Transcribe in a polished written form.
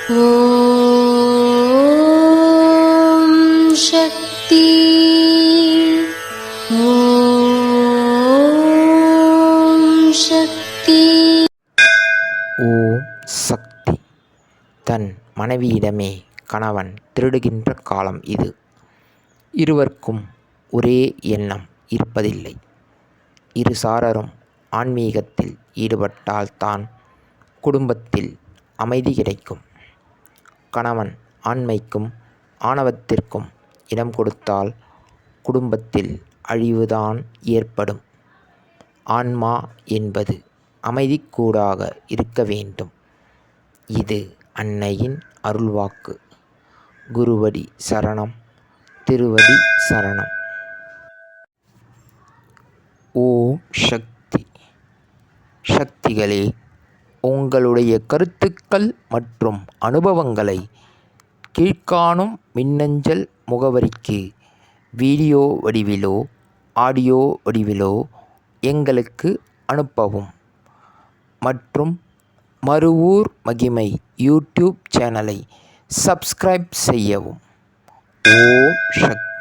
ஓம் சக்தி. ஓம் சக்தி. ஓம் சக்தி. தன் மனைவியிடமே கணவன் திருடுகின்ற காலம் இது. இருவருக்கும் ஒரே எண்ணம் இருப்பதில்லை. இரு சாரரும் ஆன்மீகத்தில் ஈடுபட்டால்தான் குடும்பத்தில் அமைதி கிடைக்கும். கணவன் ஆண்மைக்கும் ஆணவத்திற்கும் இடம் கொடுத்தால் குடும்பத்தில் அழிவுதான் ஏற்படும். ஆன்மா என்பது அமைதிக்கூடாக இருக்க வேண்டும். இது அன்னையின் அருள்வாக்கு. குருவடி சரணம், திருவடி சரணம். ஓம் சக்தி. சக்திகளே, உங்களுடைய கருத்துக்கள் மற்றும் அனுபவங்களை கீழ்க்காணும் மின்னஞ்சல் முகவரிக்கு வீடியோ வடிவிலோ ஆடியோ வடிவிலோ எங்களுக்கு அனுப்பவும். மற்றும் மறுவூர் மகிமை யூடியூப் சேனலை சப்ஸ்கிரைப் செய்யவும். ஓம் சக்தி.